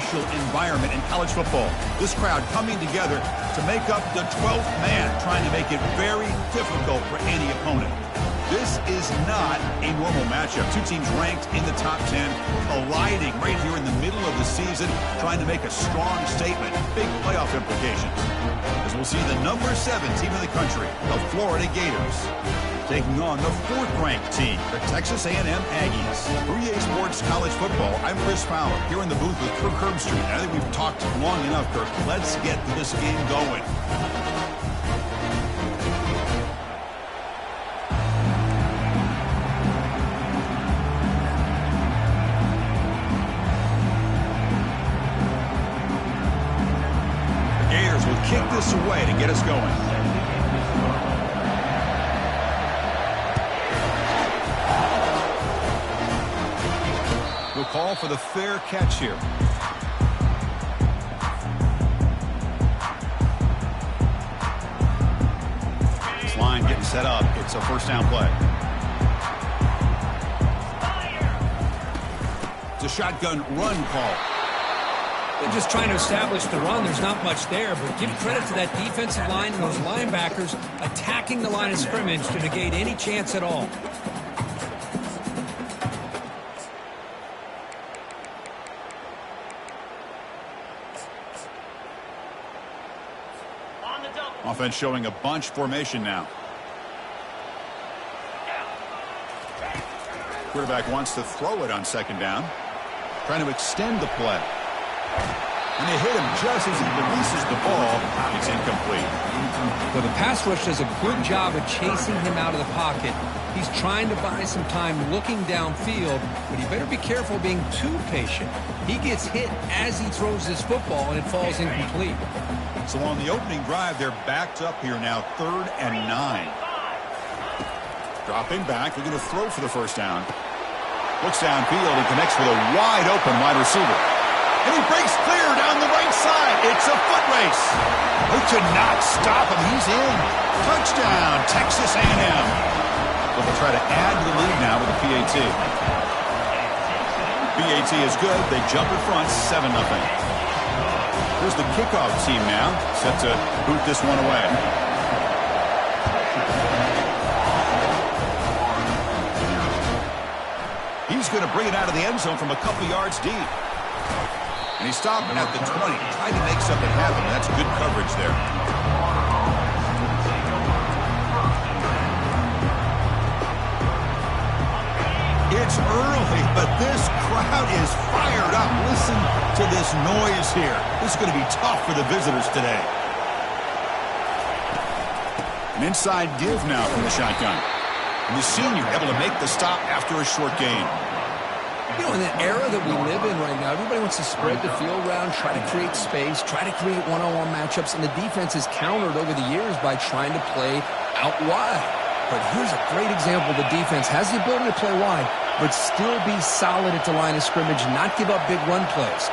special environment in college football. This crowd coming together to make up the 12th man, trying to make it very difficult for any opponent. This is not a normal matchup. Two teams ranked in the top 10, colliding right here in the middle of the season, trying to make a strong statement. Big playoff implications. As we'll see the number 7 team in the country, the Florida Gators, taking on the 4th-ranked team, the Texas A&M Aggies. For EA Sports College Football, I'm Chris Fowler, here in the booth with Kirk Herbstreit. I think we've talked long enough, Kirk. Let's get this game going. The Gators will kick this away to get us going. We'll call for the fair catch here. This line getting set up. It's a first down play. It's a shotgun run call. They're just trying to establish the run. There's not much there, but give credit to that defensive line and those linebackers attacking the line of scrimmage to negate any chance at all. Offense showing a bunch formation now. Quarterback wants to throw it on second down. Trying to extend the play. And they hit him just as he releases the ball. It's incomplete. Well, the pass rush does a good job of chasing him out of the pocket. He's trying to buy some time looking downfield, but he better be careful being too patient. He gets hit as he throws this football, and it falls incomplete. So on the opening drive, they're backed up here now, 3rd and 9. Dropping back, they're going to throw for the first down. Looks downfield and connects with a wide-open wide receiver. And he breaks clear down the right side. It's a foot race. Who could not stop him? He's in. Touchdown, Texas A&M. But they'll try to add to the lead now with the PAT. PAT is good. They jump in front, 7-0. Here's the kickoff team now, set to boot this one away. He's going to bring it out of the end zone from a couple yards deep. And he's stopping at the 20, trying to make something happen. That's good coverage there. It's early, but this crowd is fired up. Listen to this noise here. This is going to be tough for the visitors today. An inside give now from the shotgun. And the senior able to make the stop after a short gain. You know, in the era that we live in right now, everybody wants to spread the field around, try to create space, try to create one-on-one matchups, and the defense is countered over the years by trying to play out wide. But here's a great example. The defense has the ability to play wide, but still be solid at the line of scrimmage, not give up big run plays.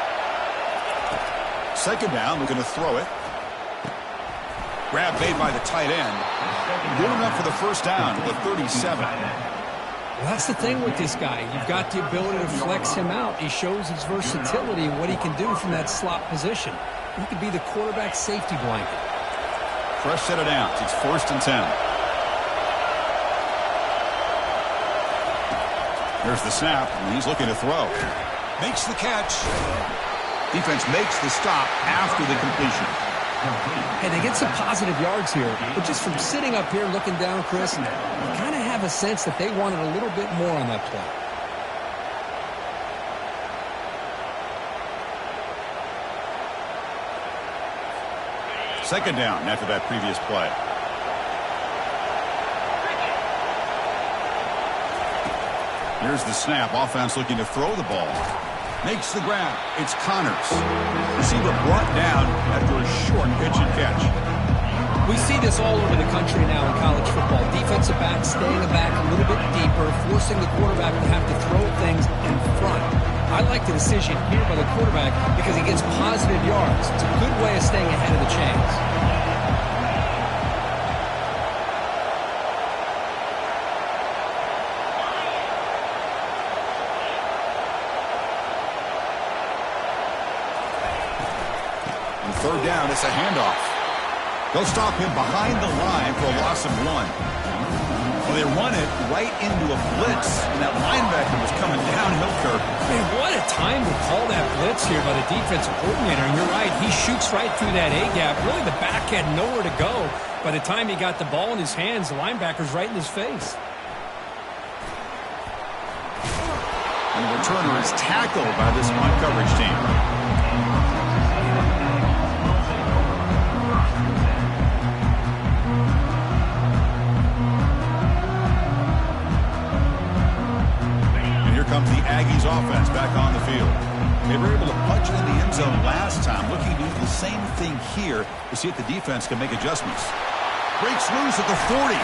Second down, we're going to throw it. Grab made by the tight end. Going up for the first down at the 37. Well, that's the thing with this guy. You've got the ability to flex him out. He shows his versatility and what he can do from that slot position. He could be the quarterback safety blanket. Fresh set of downs. It's 1st and 10. There's the snap, and he's looking to throw. Makes the catch. Defense makes the stop after the completion. Hey, they get some positive yards here, but just from sitting up here looking down, Chris, you kind of have a sense that they wanted a little bit more on that play. Second down after that previous play. Here's the snap. Offense looking to throw the ball. Makes the grab. It's Connors. Receiver brought down after a short pitch and catch. We see this all over the country now in college football. Defensive backs staying back a little bit deeper, forcing the quarterback to have to throw things in front. I like the decision here by the quarterback because he gets positive yards. It's a good way of staying ahead of the chains. third down, it's a handoff. They'll stop him behind the line for a loss of 1. Well, they run it right into a blitz, and that linebacker was coming downhill, Kirk. Man, what a time to call that blitz here by the defensive coordinator. And you're right, he shoots right through that A-gap. Really, the back had nowhere to go. By the time he got the ball in his hands, the linebacker's right in his face. And the returner is tackled by this punt coverage team. Comes the Aggies offense back on the field. They were able to punch it in the end zone last time, looking to do the same thing here to see if the defense can make adjustments. Breaks loose at the 40.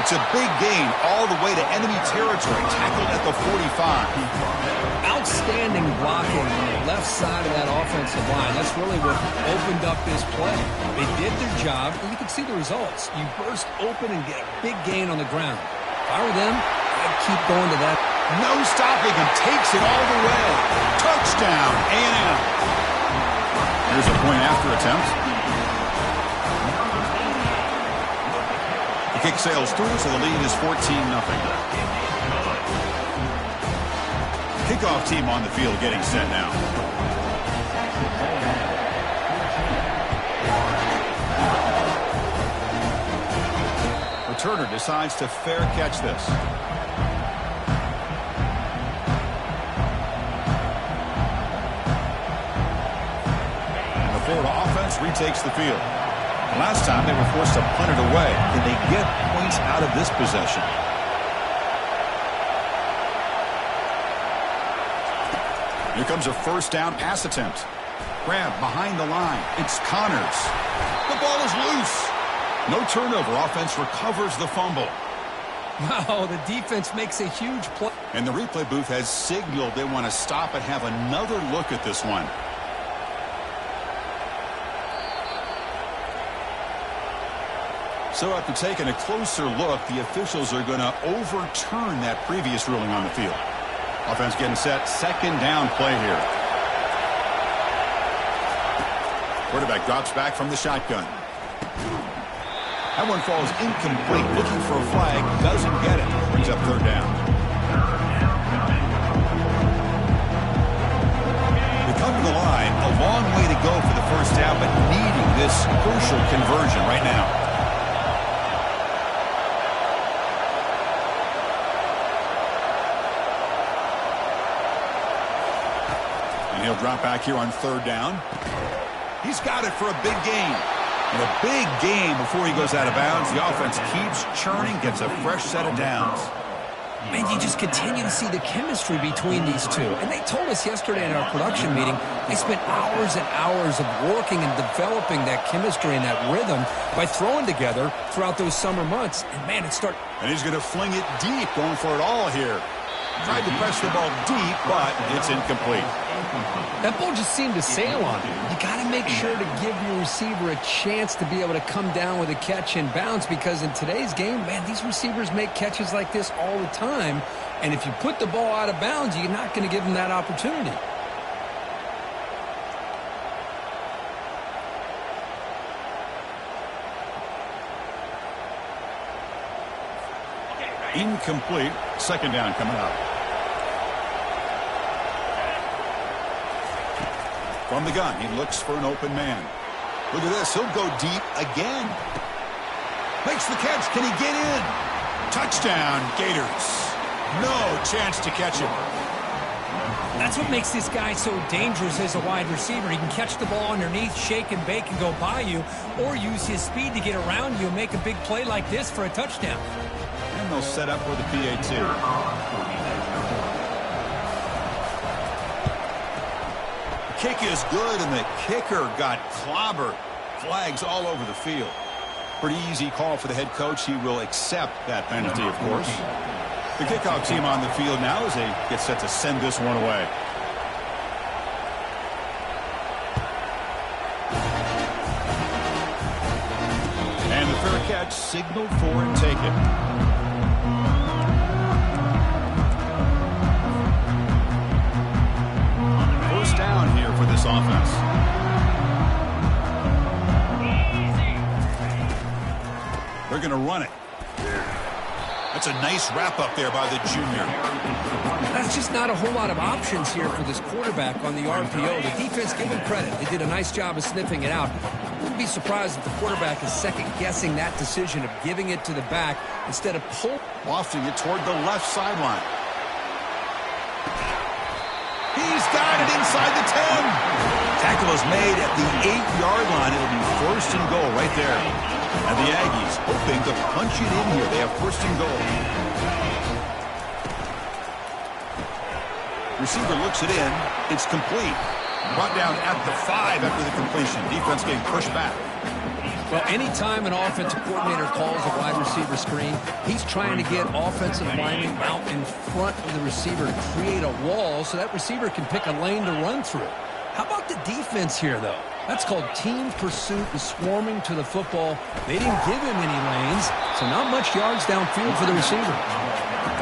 It's a big gain all the way to enemy territory, tackled at the 45. Outstanding blocking on the left side of that offensive line. That's really what opened up this play. They did their job, and you can see the results. You burst open and get a big gain on the ground. If I were them, I'd keep going to that. No stopping him. Takes it all the way. Touchdown, A&M. Here's a point after attempt. The kick sails through, so the lead is 14-0. Kickoff team on the field getting set now. Returner decides to fair catch this. Florida offense retakes the field. Last time they were forced to punt it away. Can they get points out of this possession? Here comes a first down pass attempt. Grab behind the line. It's Connors. The ball is loose. No turnover. Offense recovers the fumble. Wow, the defense makes a huge play. And the replay booth has signaled they want to stop and have another look at this one. So after taking a closer look, the officials are going to overturn that previous ruling on the field. Offense getting set. Second down play here. Quarterback drops back from the shotgun. That one falls incomplete. Looking for a flag. Doesn't get it. Brings up third down. They come to the line. A long way to go for the first down, but needing this crucial conversion right now. He'll drop back here on third down. He's got it for a big gain. And a big gain before he goes out of bounds. The offense keeps churning, gets a fresh set of downs. Man, you just continue to see the chemistry between these two. And they told us yesterday in our production meeting, they spent hours and hours of working and developing that chemistry and that rhythm by throwing together throughout those summer months. And, man, it started. And he's going to fling it deep, going for it all here. Tried to press the ball deep, but it's incomplete. That ball just seemed to sail on him. You got to make sure to give your receiver a chance to be able to come down with a catch and bounce, because in today's game, man, these receivers make catches like this all the time. And if you put the ball out of bounds, you're not going to give them that opportunity. Incomplete. Second down coming up. From the gun, he looks for an open man. Look at this. He'll go deep again. Makes the catch. Can he get in? Touchdown, Gators. No chance to catch him. That's what makes this guy so dangerous as a wide receiver. He can catch the ball underneath, shake and bake, and go by you, or use his speed to get around you and make a big play like this for a touchdown. And they'll set up for the PAT. Kick is good, and the kicker got clobbered. Flags all over the field. Pretty easy call for the head coach. He will accept that penalty, of course. The kickoff team on the field now as they get set to send this one away. And the fair catch signaled for and taken. Down here for this offense. they're going to run it. That's a nice wrap up there by the junior. That's just not a whole lot of options here for this quarterback on the RPO. The defense, give them credit. They did a nice job of sniffing it out. Wouldn't be surprised if the quarterback is second-guessing that decision of giving it to the back instead of lofting it toward the left sideline. He's got it inside the 10. Tackle is made at the 8-yard line. It'll be first and goal right there. And the Aggies hoping to punch it in here. They have first and goal. Receiver looks it in. It's complete. Brought down at the 5 after the completion. Defense getting pushed back. Well, anytime an offensive coordinator calls a wide receiver screen, he's trying to get offensive linemen out in front of the receiver to create a wall so that receiver can pick a lane to run through. How about the defense here, though? That's called team pursuit and swarming to the football. They didn't give him any lanes, so not much yards downfield for the receiver.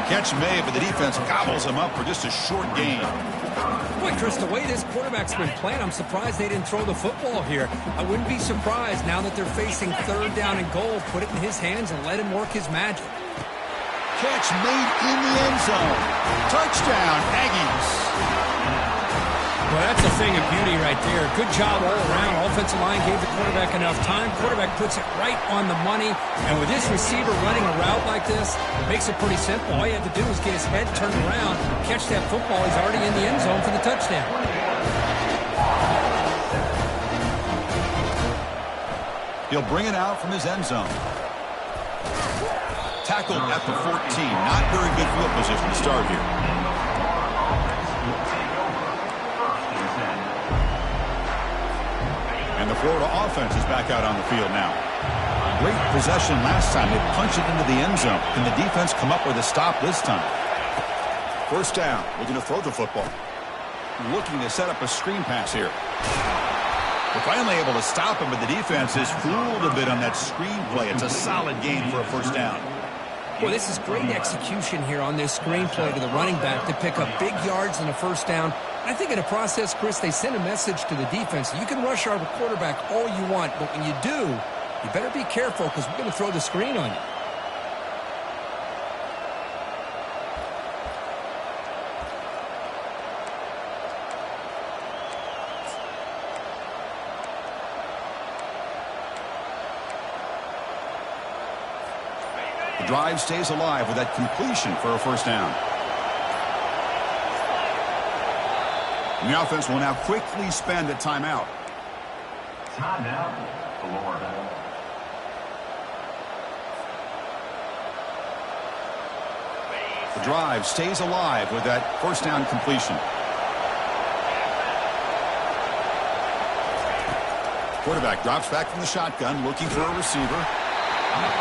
Catch made, but the defense gobbles him up for just a short gain. Boy, Chris, the way this quarterback's been playing, I'm surprised they didn't throw the football here. I wouldn't be surprised now that they're facing third down and goal. Put it in his hands and let him work his magic. Catch made in the end zone. Touchdown, Aggies. Well, that's a thing of beauty right there. Good job all around. Offensive line gave the quarterback enough time. Quarterback puts it right on the money. And with this receiver running a route like this, it makes it pretty simple. All you have to do is get his head turned around, catch that football. He's already in the end zone for the touchdown. He'll bring it out from his end zone. Tackled at the 14. Not very good field position to start here. And the Florida offense is back out on the field now. Great possession last time. They punched it into the end zone. Can the defense come up with a stop this time? First down. Looking to throw the football. Looking to set up a screen pass here. They're finally able to stop him, but the defense is fooled a bit on that screen play. It's a solid gain for a first down. Boy, this is great execution here on this screenplay to the running back to pick up big yards in a first down. I think in the process, Chris, they send a message to the defense. You can rush our quarterback all you want, but when you do, you better be careful because we're going to throw the screen on you. The drive stays alive with that completion for a first down. And the offense will now quickly spend a timeout. Timeout, Florida. The drive stays alive with that first down completion. Quarterback drops back from the shotgun, looking for a receiver.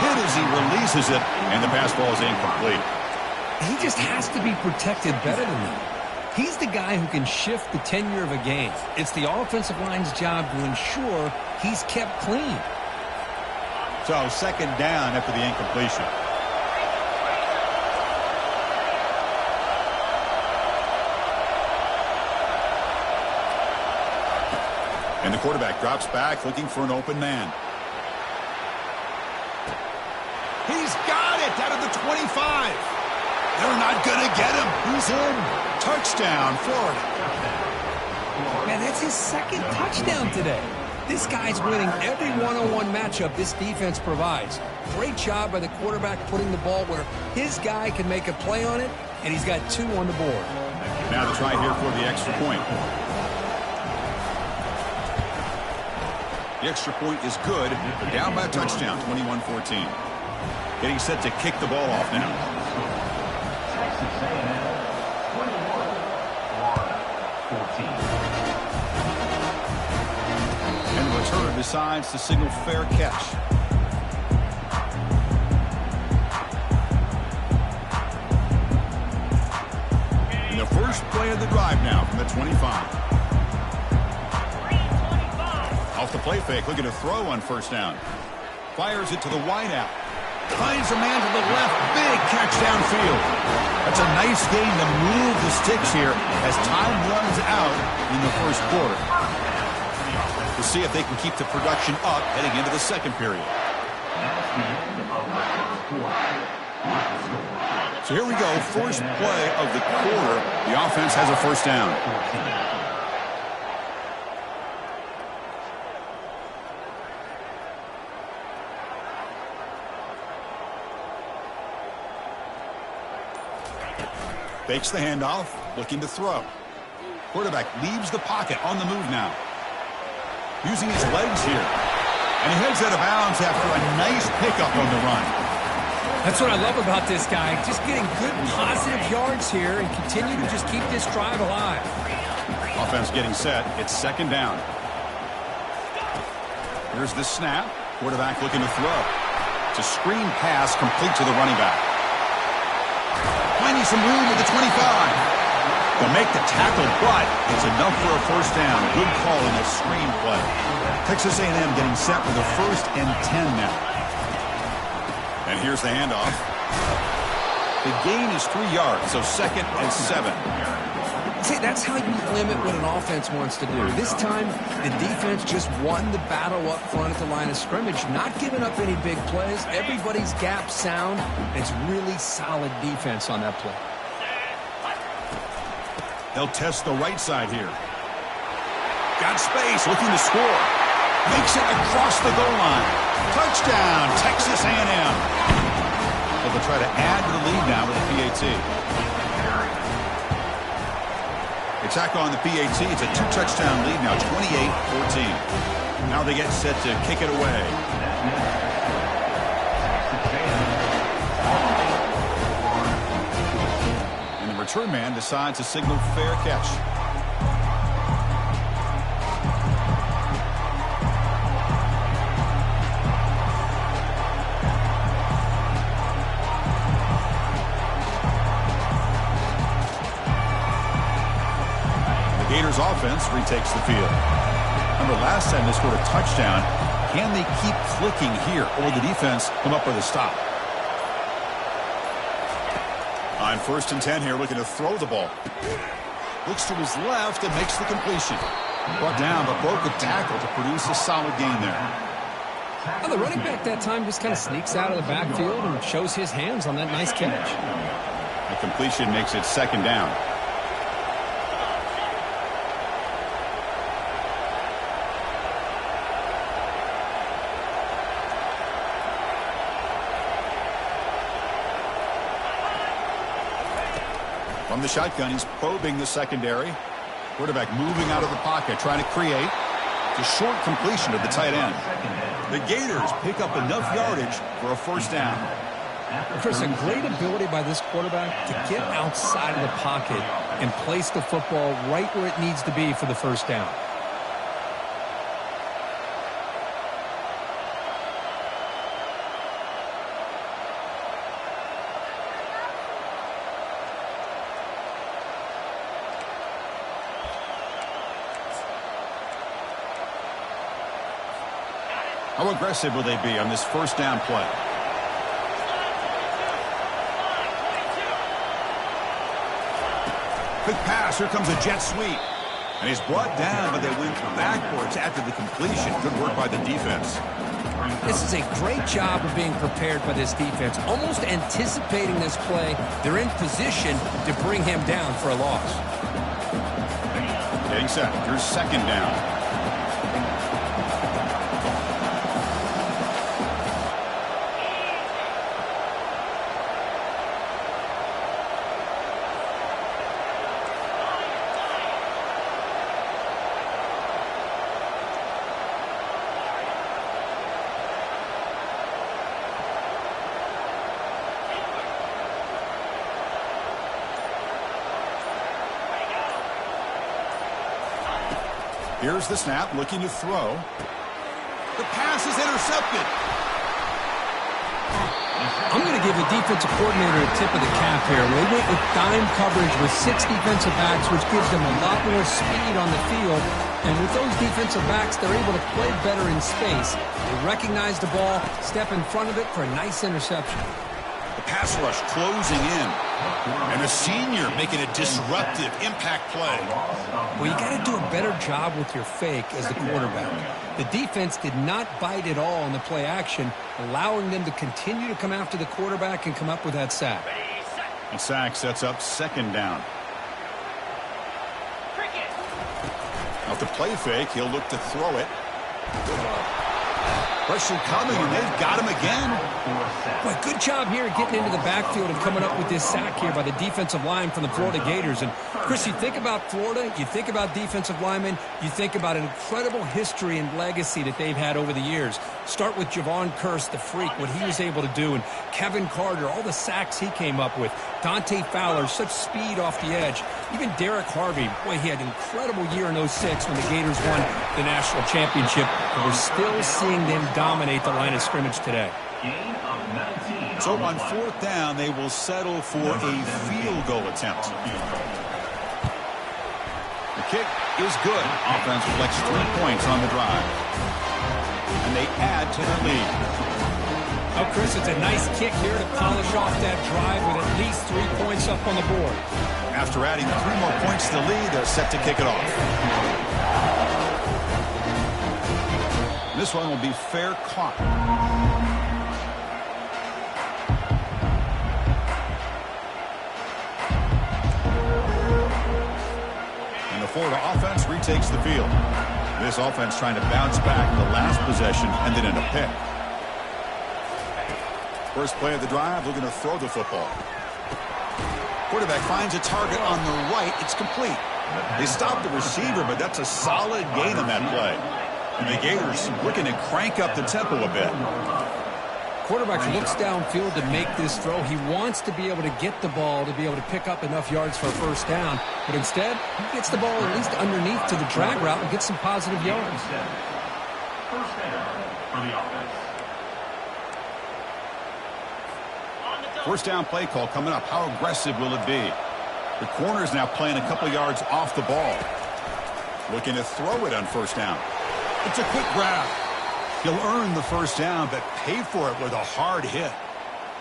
Hit as he releases it, and the pass ball is incomplete. He just has to be protected better than that. He's the guy who can shift the tenure of a game. It's the offensive line's job to ensure he's kept clean. So second down after the incompletion. And the quarterback drops back looking for an open man. He's got it out of the 25. They're not going to get him. He's in. Touchdown, Florida. Man, that's his second touchdown today. This guy's winning every one-on-one matchup this defense provides. Great job by the quarterback putting the ball where his guy can make a play on it, and he's got 2 on the board. Now the try here for the extra point. The extra point is good. They're down by a touchdown, 21-14. Getting set to kick the ball off now. Texas A&M, 21, Florida, 14. And the returner decides to signal fair catch. And the first play of the drive now from the 25. Off the play fake, looking to throw on first down. Fires it to the wideout. Finds a man to the left. Big catch downfield. That's a nice gain to move the sticks here as time runs out in the first quarter. To see if they can keep the production up heading into the second period. That's the end of the first quarter. So here we go, first play of the quarter. The offense has a first down. Fakes the handoff, looking to throw. Quarterback leaves the pocket on the move now. Using his legs here. And he heads out of bounds after a nice pickup on the run. That's what I love about this guy. Just getting good positive yards here and continue to just keep this drive alive. Offense getting set. It's second down. Here's the snap. Quarterback looking to throw. It's a screen pass complete to the running back. Finding some room at the 25. They'll make the tackle, but it's enough for a first down. Good call in a screen play. Texas A&M getting set for the 1st and 10 now. And here's the handoff. The gain is 3 yards, so 2nd and 7. See, that's how you limit what an offense wants to do. This time, the defense just won the battle up front at the line of scrimmage, not giving up any big plays. Everybody's gap sound. It's really solid defense on that play. They'll test the right side here. Got space, looking to score. Makes it across the goal line. Touchdown, Texas A&M. So they'll try to add to the lead now with the PAT. Attack on the PAT. It's a 2-touchdown lead now, 28-14. Now they get set to kick it away. And the return man decides to signal fair catch. Gators offense retakes the field. Remember last time they scored a touchdown. Can they keep clicking here, or the defense come up with a stop? On 1st and 10 here, looking to throw the ball. Looks to his left and makes the completion. Brought down, but broke a tackle to produce a solid gain there. Well, the running back that time just kind of sneaks out of the backfield and shows his hands on that nice catch. The completion makes it 2nd down. From the shotgun, he's probing the secondary. Quarterback moving out of the pocket, trying to create. It's a short completion to the tight end. The Gators pick up enough yardage for a first down. Chris, a great ability by this quarterback to get outside of the pocket and place the football right where it needs to be for the first down. How aggressive will they be on this first down play? Quick pass. Here comes a jet sweep. And he's brought down, but they went backwards after the completion. Good work by the defense. This is a great job of being prepared by this defense, almost anticipating this play. They're in position to bring him down for a loss. Getting set. Here's 2nd down. Here's the snap, looking to throw. The pass is intercepted. I'm going to give the defensive coordinator a tip of the cap here. They went with dime coverage with 6 defensive backs, which gives them a lot more speed on the field. And with those defensive backs, they're able to play better in space. They recognize the ball, step in front of it for a nice interception. The pass rush closing in. And a senior making a disruptive impact play. Well, you got to do a better job with your fake as the quarterback. The defense did not bite at all on the play action, allowing them to continue to come after the quarterback and come up with that sack. The sack sets up second down. Off the play fake, he'll look to throw it. Pressure coming, and they've got him again. Boy, good job here getting into the backfield and coming up with this sack here by the defensive line from the Florida Gators. And, Chris, you think about Florida, you think about defensive linemen, you think about an incredible history and legacy that they've had over the years. Start with Javon Kearse, the freak, what he was able to do, and Kevin Carter, all the sacks he came up with. Dante Fowler, such speed off the edge. Even Derek Harvey, boy, he had an incredible year in 06 when the Gators won the national championship. And we're still seeing them dominate the line of scrimmage today. So on fourth down, they will settle for a field goal attempt. The kick is good. Offense collects 3 points on the drive. And they add to their lead. Oh, Chris, it's a nice kick here to polish off that drive with at least 3 points up on the board. After adding 3 more points to the lead, they're set to kick it off. This one will be fair caught. And the Florida offense retakes the field. This offense trying to bounce back the last possession and then in a pick. First play of the drive, looking to throw the football. Quarterback finds a target on the right. It's complete. They stop the receiver, but that's a solid gain on that play. And the Gators looking to crank up the tempo a bit. Quarterback looks downfield to make this throw. He wants to be able to get the ball to be able to pick up enough yards for a first down. But instead, he gets the ball at least underneath to the drag route and gets some positive yards. First down for the offense. First down play call coming up. How aggressive will it be? The corner's now playing a couple yards off the ball. Looking to throw it on first down. It's a quick grab. He'll earn the first down, but pay for it with a hard hit.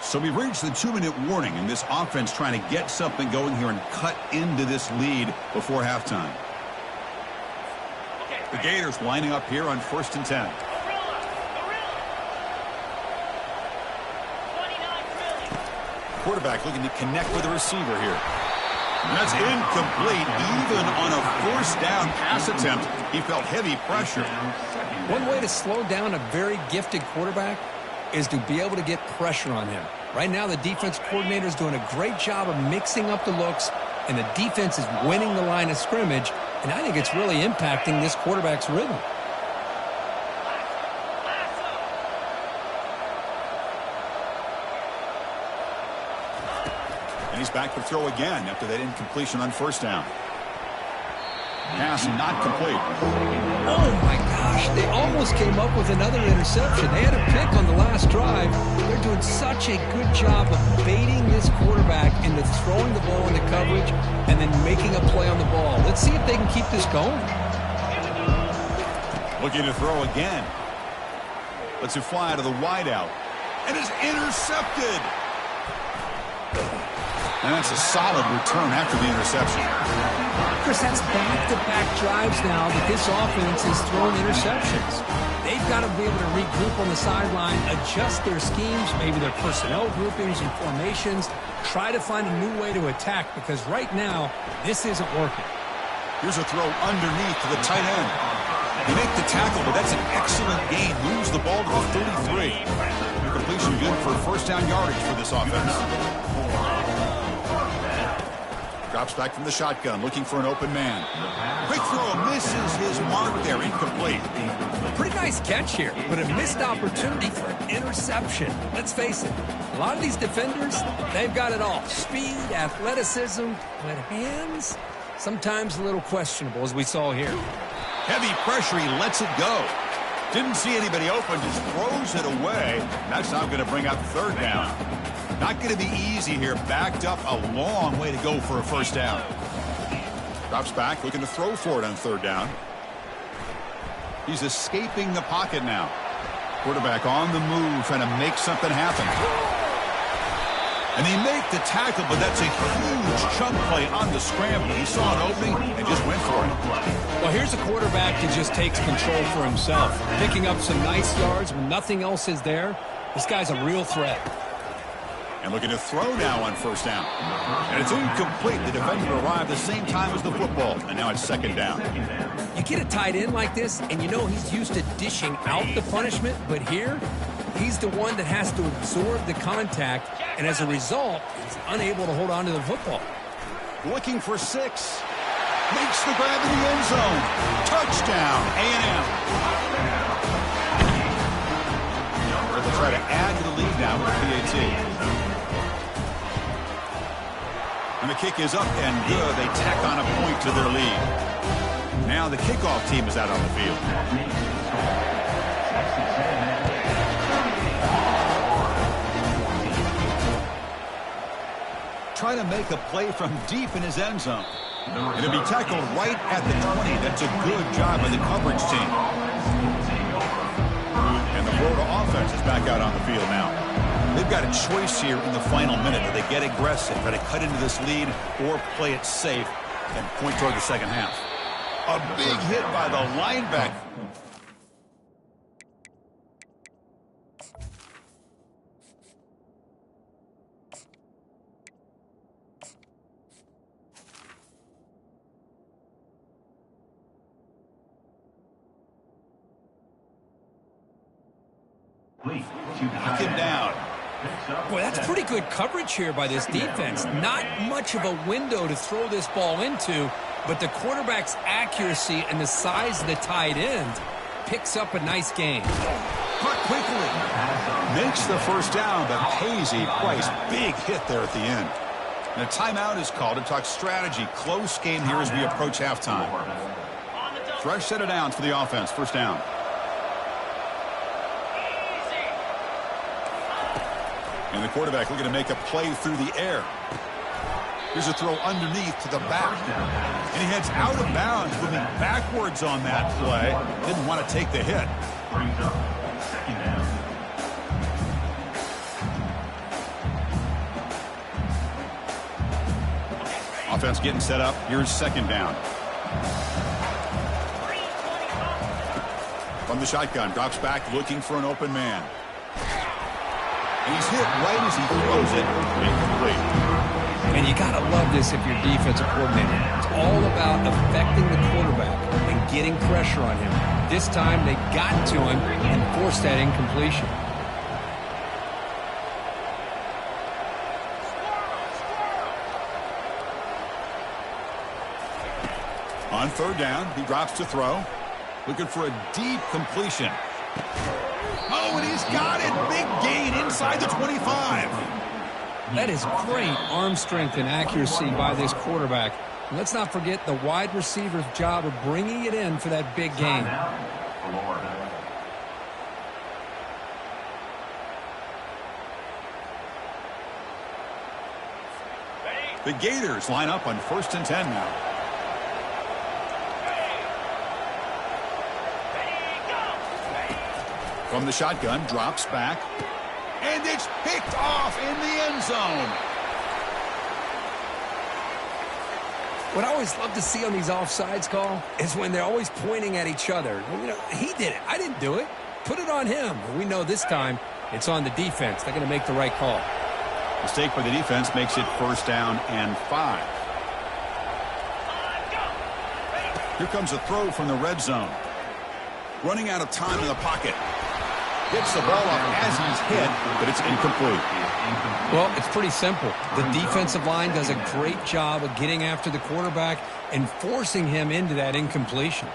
So we've reached the 2-minute warning, and this offense trying to get something going here and cut into this lead before halftime. The Gators lining up here on 1st and 10. Quarterback looking to connect with the receiver here. And that's incomplete. Even on a first down pass attempt, he felt heavy pressure. One way to slow down a very gifted quarterback is to be able to get pressure on him. Right now, the defense coordinator is doing a great job of mixing up the looks, and the defense is winning the line of scrimmage, and I think it's really impacting this quarterback's rhythm. And he's back to throw again after that incompletion on first down. Pass not complete. Oh, my gosh. They almost came up with another interception. They had a pick on the last drive. They're doing such a good job of baiting this quarterback into throwing the ball into coverage and then making a play on the ball. Let's see if they can keep this going. Looking to throw again. Lets it fly to the wideout. And is intercepted. And that's a solid return after the interception. Chris, that's back-to-back drives now that this offense is throwing interceptions. They've got to be able to regroup on the sideline, adjust their schemes, maybe their personnel groupings and formations, try to find a new way to attack because right now, this isn't working. Here's a throw underneath to the tight end. They make the tackle, but that's an excellent gain. Moves the ball to the 33. The completion good for first down yardage for this offense. Drops back from the shotgun, looking for an open man. Quick throw, misses his mark there, incomplete. Pretty nice catch here, but a missed opportunity for an interception. Let's face it, a lot of these defenders, they've got it all. Speed, athleticism, but hands, sometimes a little questionable, as we saw here. Heavy pressure, he lets it go. Didn't see anybody open, just throws it away. That's now going to bring out third down. Not going to be easy here. Backed up a long way to go for a first down. Drops back, looking to throw for it on third down. He's escaping the pocket now. Quarterback on the move, trying to make something happen. And they make the tackle, but that's a huge chunk play on the scramble. He saw an opening and just went for it. Well, here's a quarterback that just takes control for himself, picking up some nice yards when nothing else is there. This guy's a real threat. And looking to throw now on first down. And it's incomplete. The defender arrived the same time as the football, and now it's second down. You get a tight end like this, and you know he's used to dishing out the punishment, but here, he's the one that has to absorb the contact, and as a result, he's unable to hold on to the football. Looking for 6. Makes the grab in the end zone. Touchdown, A&M. They'll try to add to the lead now with PAT. And the kick is up and good. They tack on a point to their lead. Now the kickoff team is out on the field. Trying to make a play from deep in his end zone. And it'll be tackled right at the 20. That's a good job by the coverage team. And the Florida offense is back out on the field now. They've got a choice here in the final minute. Do they get aggressive, try to cut into this lead, or play it safe and point toward the second half? A big hit by the linebacker. Knock him down. Boy, that's pretty good coverage here by this defense. Not much of a window to throw this ball into, but the quarterback's accuracy and the size of the tight end picks up a nice gain. Caught quickly. Makes the first down, but pays a price. Big hit there at the end. And a timeout is called to talk strategy. Close game here as we approach halftime. Fresh set of downs for the offense. First down. And the quarterback looking to make a play through the air. Here's a throw underneath to the back. And he heads out of bounds, moving backwards on that play. Didn't want to take the hit. Offense getting set up. Here's second down. From the shotgun, drops back looking for an open man. And he's hit right as he throws it. Incomplete. And you got to love this if you're defensive coordinator. It's all about affecting the quarterback and getting pressure on him. This time they got to him and forced that incompletion. On third down, he drops to throw. Looking for a deep completion. Oh, and he's got it. Big gain inside the 25. That is great arm strength and accuracy by this quarterback. And let's not forget the wide receiver's job of bringing it in for that big gain. The Gators line up on 1st and 10 now. From the shotgun, drops back. And it's picked off in the end zone. What I always love to see on these offsides call is when they're always pointing at each other. You know, he did it. I didn't do it. Put it on him. We know this time it's on the defense. They're going to make the right call. Mistake for the defense makes it 1st down and 5. Here comes a throw from the red zone. Running out of time in the pocket. Gets the ball up as he's hit, but it's incomplete. Well, it's pretty simple. The defensive line does a great job of getting after the quarterback and forcing him into that incompletion.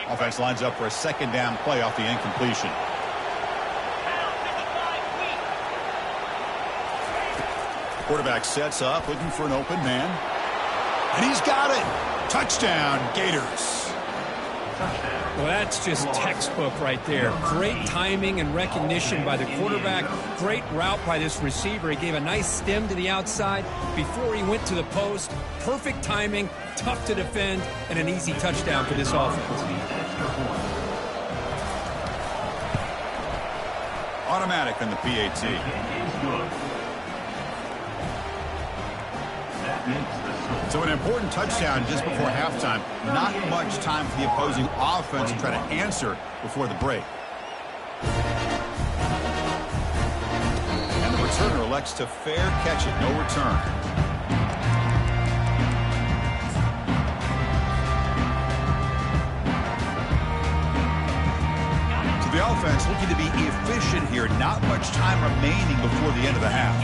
Offense lines up for a second down play off the incompletion. Quarterback sets up, looking for an open man. And he's got it. Touchdown, Gators. Well, that's just textbook right there. Great timing and recognition by the quarterback. Great route by this receiver. He gave a nice stem to the outside before he went to the post. Perfect timing, tough to defend, and an easy touchdown for this offense. Automatic on the PAT. Is good. That makes the score. So an important touchdown just before halftime. Not much time for the opposing offense to try to answer before the break. And the returner elects to fair catch it. No return. So the offense looking to be efficient here. Not much time remaining before the end of the half.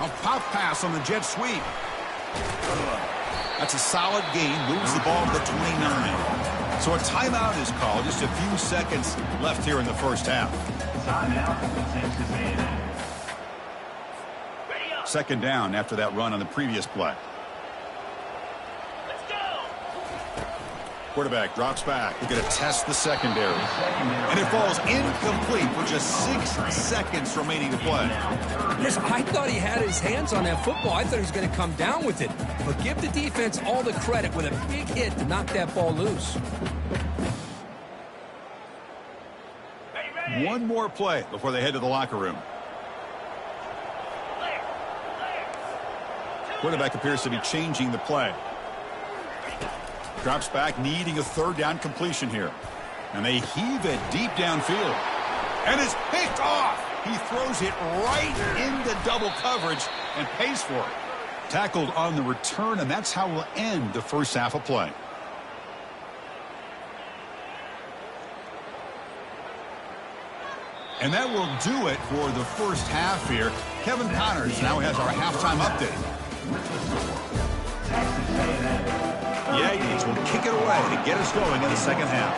A pop pass on the jet sweep. That's a solid gain. Moves the ball to the 29. So a timeout is called. Just a few seconds left here in the first half. Timeout for Texas A&M. Second down after that run on the previous play. Quarterback drops back. We're going to test the secondary. And it falls incomplete with just 6 seconds remaining to play. Chris, I thought he had his hands on that football. I thought he was going to come down with it. But give the defense all the credit with a big hit to knock that ball loose. One more play before they head to the locker room. Quarterback appears to be changing the play. Drops back, needing a third down completion here. And they heave it deep downfield. And it's picked off. He throws it right into double coverage and pays for it. Tackled on the return, and that's how we'll end the first half of play. And that will do it for the first half here. Kevin Connors now has our halftime update. The Aggies will kick it away to get us going in the second half.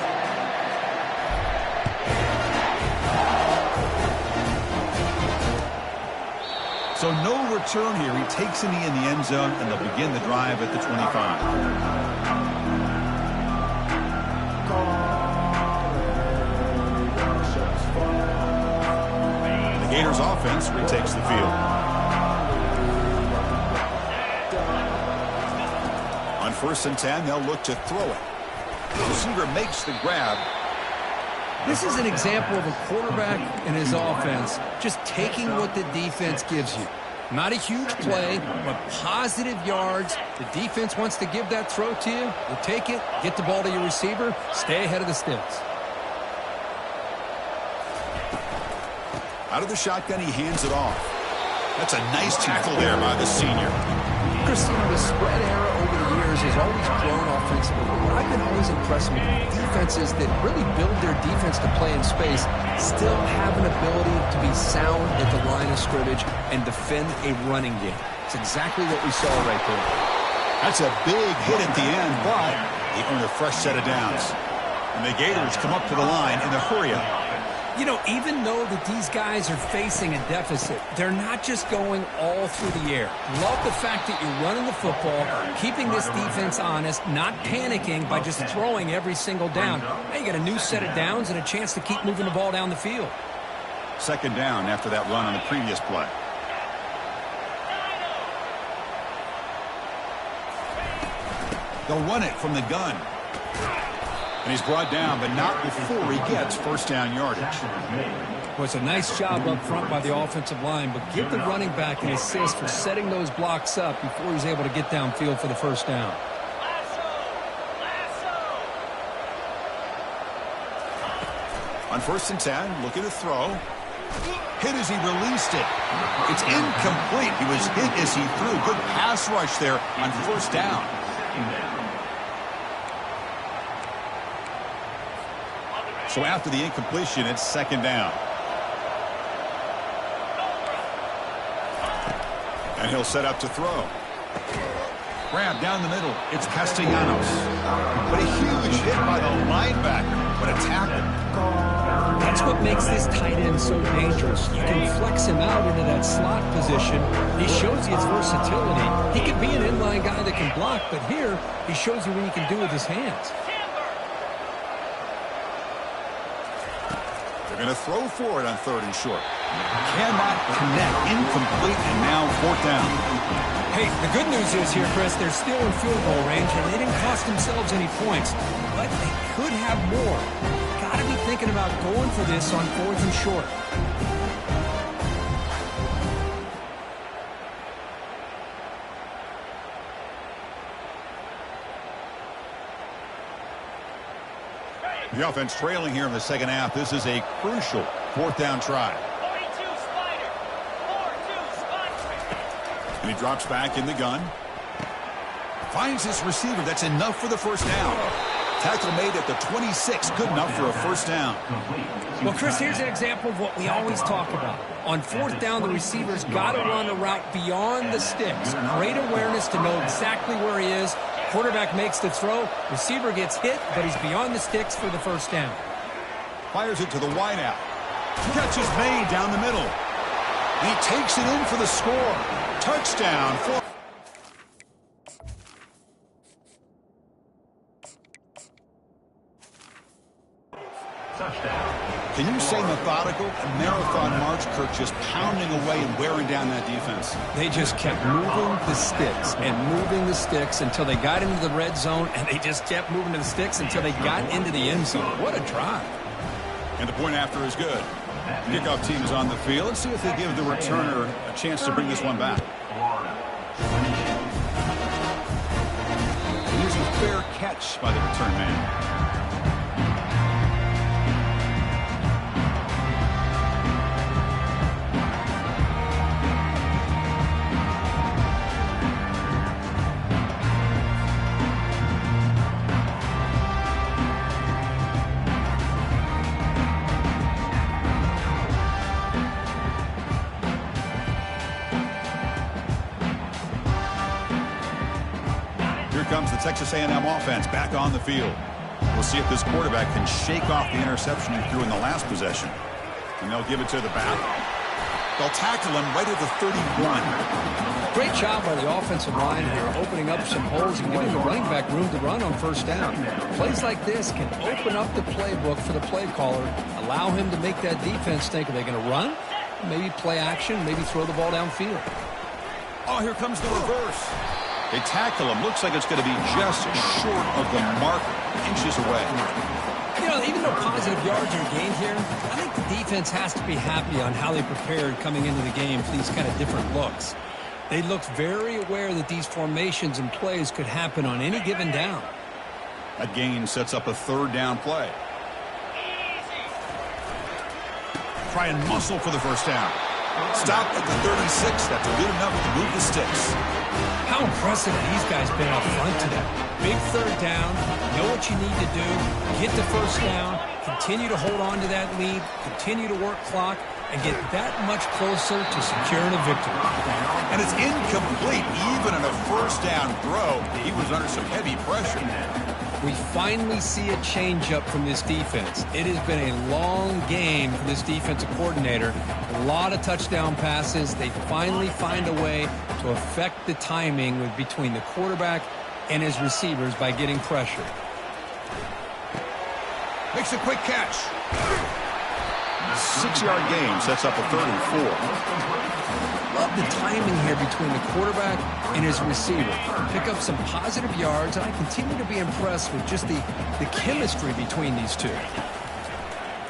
So no return here. He takes a knee in the end zone, and they'll begin the drive at the 25. The Gators offense retakes the field. On 1st and 10, they'll look to throw it. The receiver makes the grab. This is an example of a quarterback and his offense just taking what the defense gives you. Not a huge play, but positive yards. The defense wants to give that throw to you. You take it, get the ball to your receiver, stay ahead of the sticks. Out of the shotgun, he hands it off. That's a nice tackle there by the senior. Chris, the spread era over the years has always grown offensively. What I've been always impressed with defenses that really build their defense to play in space still have an ability to be sound at the line of scrimmage and defend a running game. It's exactly what we saw right there. That's a big hit at the end, but they earn a fresh set of downs. And the Gators come up to the line in the hurry-up. You know, even though that these guys are facing a deficit, they're not just going all through the air. Love the fact that you're running the football, keeping this defense honest, not panicking by just throwing every single down. Now you got a new set of downs and a chance to keep moving the ball down the field. Second down after that run on the previous play. They'll run it from the gun. And he's brought down, but not before he gets first down yardage. Well, it's a nice job up front by the offensive line, but give the running back an assist for setting those blocks up before he's able to get downfield for the first down. On 1st and 10, looking to throw. Hit as he released it. It's incomplete. He was hit as he threw. Good pass rush there on first down. So after the incompletion, it's second down. And he'll set up to throw. Grab down the middle. It's Castellanos. But a huge hit by the linebacker. What a tackle. That's what makes this tight end so dangerous. You can flex him out into that slot position. He shows you his versatility. He could be an inline guy that can block, but here he shows you what he can do with his hands. They're going to throw for it on 3rd and short. Cannot connect. Incomplete, and now 4th down. Hey, the good news is here, Chris, they're still in field goal range, and they didn't cost themselves any points. But they could have more. got to be thinking about going for this on 4th and short. The offense trailing here in the second half. This is a crucial 4th down try. 42 Spider. 4-2 Spider. And he drops back in the gun. Finds his receiver. That's enough for the first down. Tackle made at the 26. Good enough for a first down. Well, Chris, here's an example of what we always talk about. On 4th down, the receiver's got to run a route beyond the sticks. Great awareness to know exactly where he is. Quarterback makes the throw. Receiver gets hit, but he's beyond the sticks for the first down. Fires it to the wideout. Catch is made down the middle. And he takes it in for the score. Touchdown. Touchdown. Can you say methodical? A marathon march, Kirk, just pounding away and wearing down that defense. They just kept moving the sticks and moving the sticks until they got into the red zone, and they just kept moving to the sticks until they got into the end zone. What a drive. And the point after is good. The kickoff team is on the field. Let's see if they give the returner a chance to bring this one back. Here's a fair catch by the return man. Comes the Texas A&M offense back on the field. We'll see if this quarterback can shake off the interception he threw in the last possession. And they'll give it to the back. They'll tackle him right at the 31. Great job by the offensive line here, opening up some holes and giving the running back room to run on first down. Plays like this can open up the playbook for the play caller, allow him to make that defense think, are they going to run? Maybe play action, maybe throw the ball downfield. Oh, here comes the reverse. They tackle him. Looks like it's going to be just short of the mark, inches away. You know, even though positive yards are gained here, I think the defense has to be happy on how they prepared coming into the game for these kind of different looks. They looked very aware that these formations and plays could happen on any given down. That gain sets up a 3rd down play. Try and muscle for the first down. Stop at the 36. That's good enough to move the sticks. How impressive these guys been up front today. Big 3rd down, know what you need to do, get the first down, continue to hold on to that lead, continue to work clock, and get that much closer to securing a victory. And it's incomplete. Even on a first down throw, he was under some heavy pressure. We finally see a change-up from this defense. It has been a long game for this defensive coordinator. A lot of touchdown passes. They finally find a way to affect the timing between the quarterback and his receivers by getting pressure. Makes a quick catch. 6-yard gain sets up a 3rd and 4. Love the timing here between the quarterback and his receiver. Pick up some positive yards, and I continue to be impressed with just the chemistry between these two.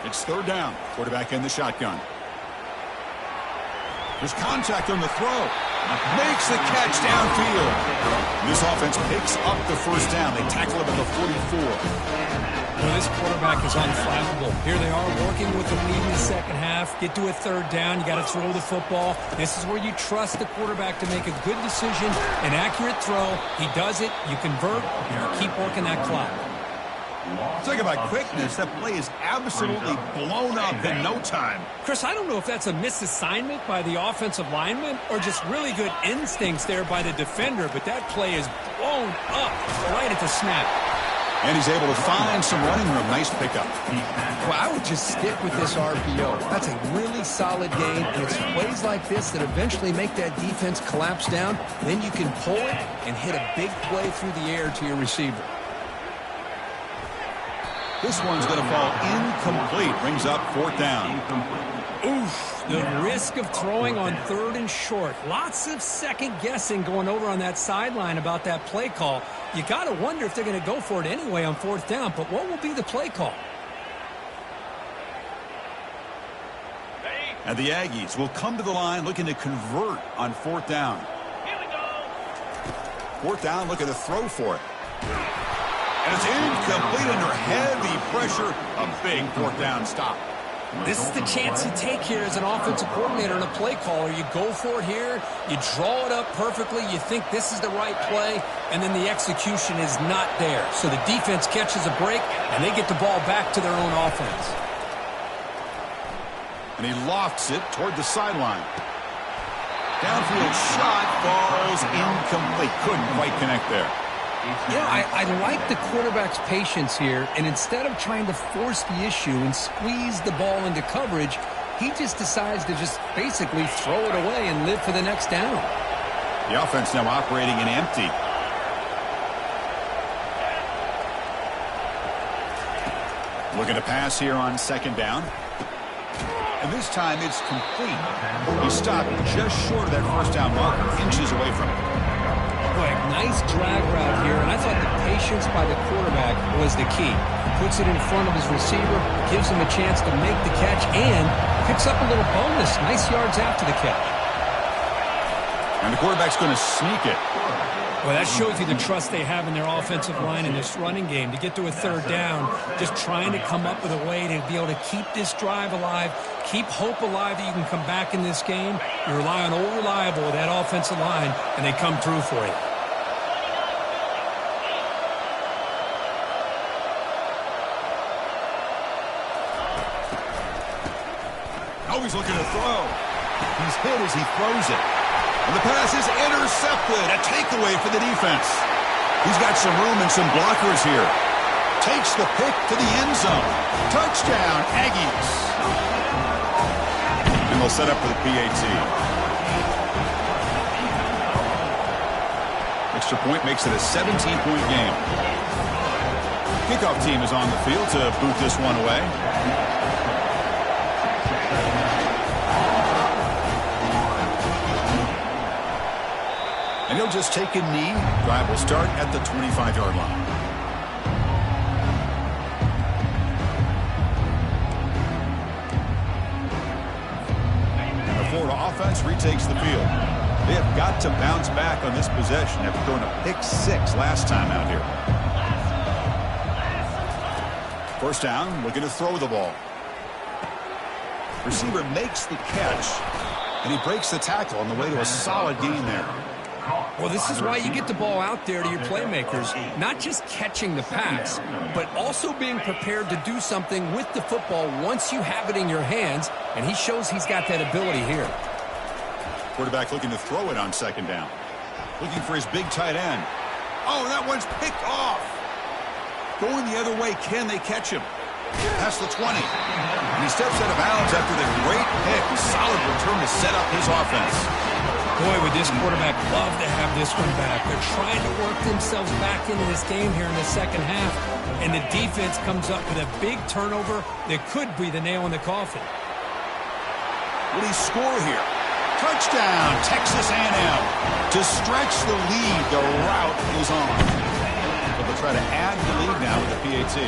It's 3rd down. Quarterback in the shotgun. There's contact on the throw. Makes the catch downfield. This offense picks up the first down. They tackle him at the 44. Well, this quarterback is unflappable. Here they are working with the lead in the second half. Get to a 3rd down. You got to throw the football. This is where you trust the quarterback to make a good decision, an accurate throw. He does it. You convert. You keep working that clock. Talk about quickness. That play is absolutely blown up in no time. Chris, I don't know if that's a misassignment by the offensive lineman or just really good instincts there by the defender, but that play is blown up right at the snap. And he's able to find some running room. Nice pickup. Well, I would just stick with this RPO. That's a really solid gain, and it's plays like this that eventually make that defense collapse down. Then you can pull it and hit a big play through the air to your receiver. This one's going to fall incomplete. Brings up 4th down. Oof, the risk of throwing on 3rd and short. Lots of second guessing going over on that sideline about that play call. You got to wonder if they're going to go for it anyway on 4th down, but what will be the play call? And the Aggies will come to the line looking to convert on 4th down. Here we go. 4th down, looking to throw for it. And it's incomplete under heavy pressure. A big 4th down stop. This is the chance you take here as an offensive coordinator and a play caller. You go for it here, you draw it up perfectly, you think this is the right play, and then the execution is not there. So the defense catches a break, and they get the ball back to their own offense. And he lofts it toward the sideline. Downfield shot falls incomplete. Couldn't quite connect there. You know, I like the quarterback's patience here, and instead of trying to force the issue and squeeze the ball into coverage, he just decides to just basically throw it away and live for the next down. The offense now operating in empty. Looking to pass here on 2nd down. And this time it's complete. He stopped just short of that 1st down marker, inches away from it. Boy, nice drag route here, and I thought the patience by the quarterback was the key. Puts it in front of his receiver, gives him a chance to make the catch, and picks up a little bonus. Nice yards after the catch. And the quarterback's going to sneak it. Well, that shows you the trust they have in their offensive line in this running game. To get to a 3rd down, just trying to come up with a way to be able to keep this drive alive, keep hope alive that you can come back in this game. You rely on old reliable, that offensive line, and they come through for you. Now he's looking to throw. He's hit as he throws it. And the pass is intercepted. A takeaway for the defense. He's got some room and some blockers here. Takes the pick to the end zone. Touchdown, Aggies. And they'll set up for the PAT. Extra point makes it a 17-point game. Kickoff team is on the field to boot this one away. And he'll just take a knee. Drive will start at the 25-yard line. The Florida offense retakes the field. They have got to bounce back on this possession after throwing a pick 6 last time out here. 1st down, looking to throw the ball. Receiver makes the catch, and he breaks the tackle on the way to a solid gain there. Well, this is why you get the ball out there to your playmakers, not just catching the pass, but also being prepared to do something with the football once you have it in your hands, and he shows he's got that ability here. Quarterback looking to throw it on 2nd down. Looking for his big tight end. Oh, that one's picked off. Going the other way, can they catch him? Past the 20. And he steps out of bounds after the great pick. Solid return to set up his offense. Boy, would this quarterback love to have this one back. They're trying to work themselves back into this game here in the 2nd half, and the defense comes up with a big turnover that could be the nail in the coffin. Will he score here? Touchdown, Texas A&M. To stretch the lead, the route is on. But they'll try to add the lead now with the PAT.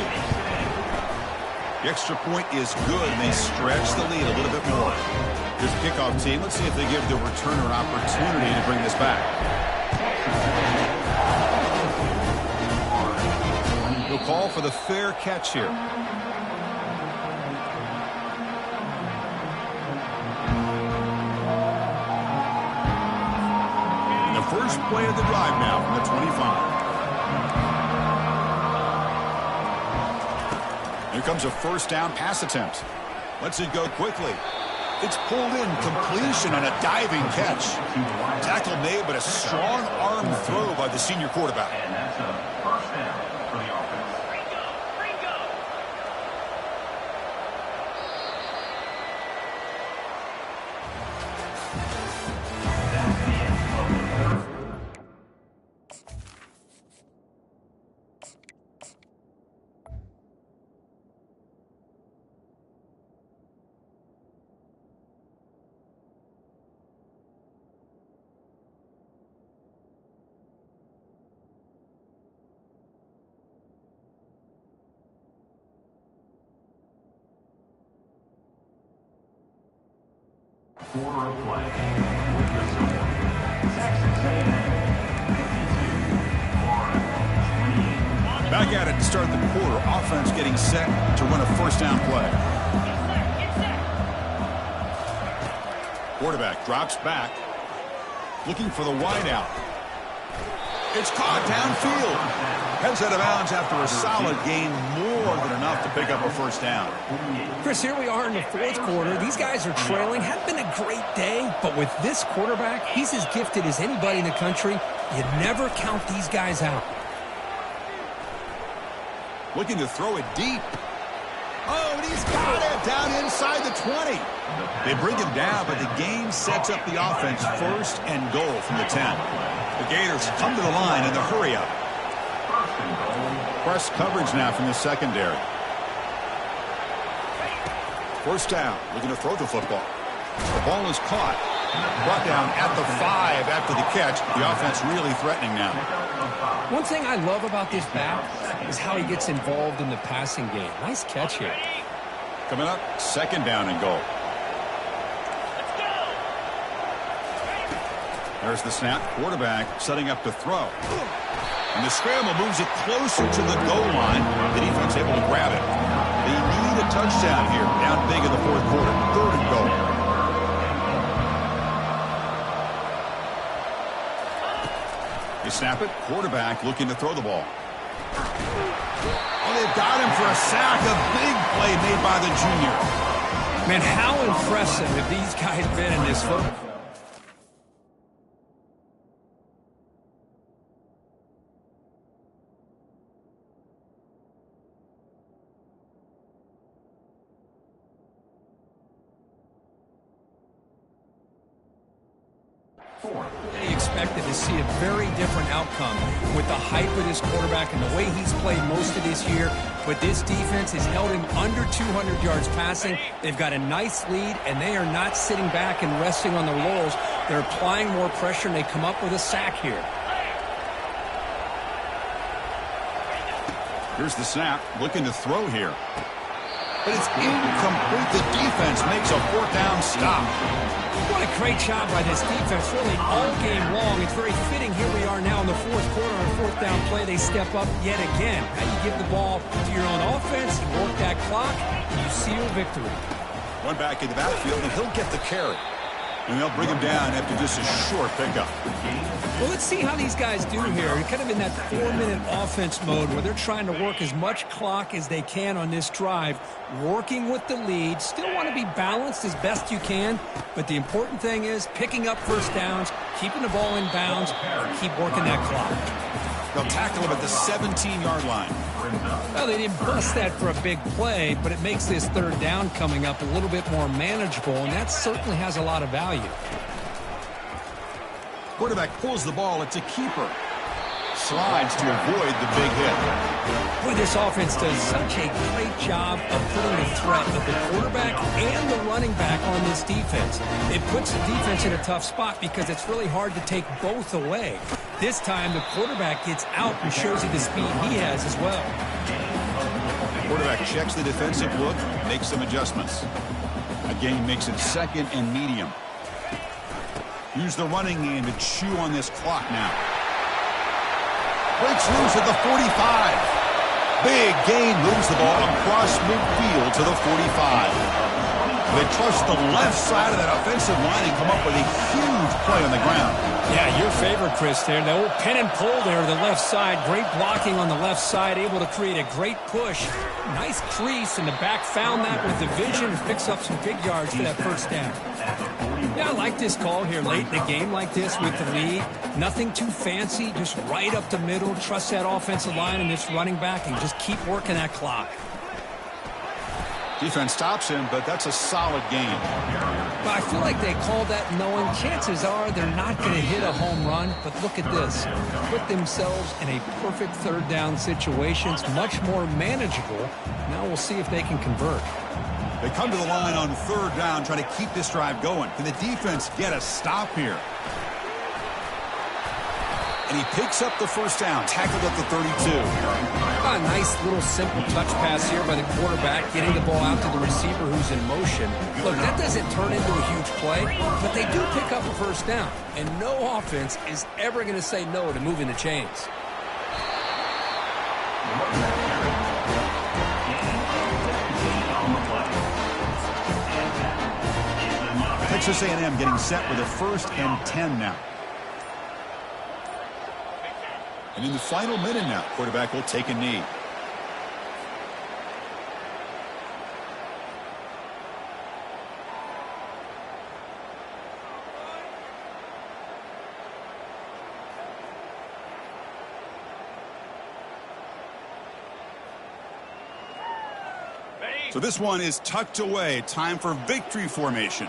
The extra point is good, and they stretch the lead a little bit more. Here's the kickoff team. Let's see if they give the returner an opportunity to bring this back. They'll call for the fair catch here. And the first play of the drive now from the 25. Here comes a 1st down pass attempt. Lets it go quickly. It's pulled in, completion on a diving catch. Tackle made, but a strong arm throw by the senior quarterback. And that's a 1st down for the offense. Ringo. That's the end of the 3rd. quarter of play. With the score, Texas A&M 52, Florida 28. Back at it to start the quarter. Offense getting set to run a first down play. Quarterback drops back, looking for the wide out. It's caught downfield. Heads out of bounds after a solid gain, more than enough to pick up a first down. Chris, here we are in the fourth quarter. These guys are trailing. Hadn't been a great day, but with this quarterback, he's as gifted as anybody in the country. You never count these guys out. Looking to throw it deep. Oh, and he's got it down inside the 20. They bring him down, but the game sets up the offense first and goal from the 10. The Gators come to the line in the hurry-up. Press coverage now from the secondary. First down, looking to throw the football. The ball is caught. Brought down at the 5 after the catch. The offense really threatening now. One thing I love about this back is how he gets involved in the passing game. Nice catch here. Coming up, second down and goal. There's the snap. Quarterback setting up to throw. And the scramble moves it closer to the goal line. The defense able to grab it. They need a touchdown here. Down big in the fourth quarter. Third and goal. They snap it. Quarterback looking to throw the ball. Oh, they've got him for a sack. A big play made by the junior. Man, how impressive have these guys been in this football? They expected to see a very different outcome with the hype of this quarterback and the way he's played most of this year. But this defense has held him under 200 yards passing. They've got a nice lead, and they are not sitting back and resting on their laurels. They're applying more pressure, and they come up with a sack here. Here's the snap, looking to throw here. But it's incomplete. The defense makes a fourth down stop. What a great job by this defense, really all game long. It's very fitting. Here we are now in the fourth quarter on a fourth down play. They step up yet again. Now you give the ball to your own offense, you work that clock, and you seal victory. One back in the backfield, and he'll get the carry. And they'll bring him down after just a short pickup. Well, let's see how these guys do here. They're kind of in that 4-minute offense mode where they're trying to work as much clock as they can on this drive, working with the lead. Still want to be balanced as best you can, but the important thing is picking up first downs, keeping the ball in bounds, and keep working that clock. They'll tackle him at the 17-yard line. Well, they didn't bust that for a big play, but it makes this third down coming up a little bit more manageable, and that certainly has a lot of value. Quarterback pulls the ball. It's a keeper. Slides to avoid the big hit. Boy, this offense does such a great job of putting the threat of the quarterback and the running back on this defense. It puts the defense in a tough spot because it's really hard to take both away. This time, the quarterback gets out and shows you the speed he has as well. Quarterback checks the defensive look, makes some adjustments. Again, makes it second and medium. Use the running game to chew on this clock now. Breaks loose at the 45. Big gain, moves the ball across midfield to the 45. They trust the left side of that offensive line and come up with a huge play on the ground. Yeah, your favorite, Chris, there. The old pin and pull there, the left side. Great blocking on the left side, able to create a great push. Nice crease, and the back found that with the vision and picks up some big yards for that first down. Yeah, I like this call here late in the game like this with the lead. Nothing too fancy, just right up the middle. Trust that offensive line and this running back and just keep working that clock. Defense stops him, but that's a solid game. But I feel like they called that knowing chances are they're not going to hit a home run. But look at this. Put themselves in a perfect third down situation. It's much more manageable. Now we'll see if they can convert. They come to the line on third down, trying to keep this drive going. Can the defense get a stop here? And he picks up the first down, tackled at the 32. A nice little simple touch pass here by the quarterback, getting the ball out to the receiver who's in motion. Look, that doesn't turn into a huge play, but they do pick up a first down. And no offense is ever going to say no to moving the chains. Texas A&M getting set with a 1st and 10 now. And in the final minute now, quarterback will take a knee. So this one is tucked away. Time for victory formation.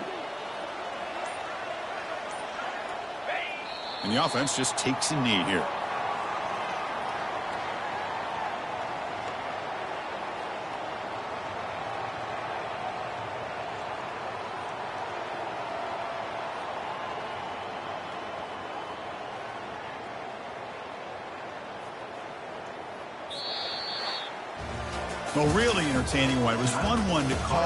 And the offense just takes a knee here. Well, really entertaining one. It was 1-1 to call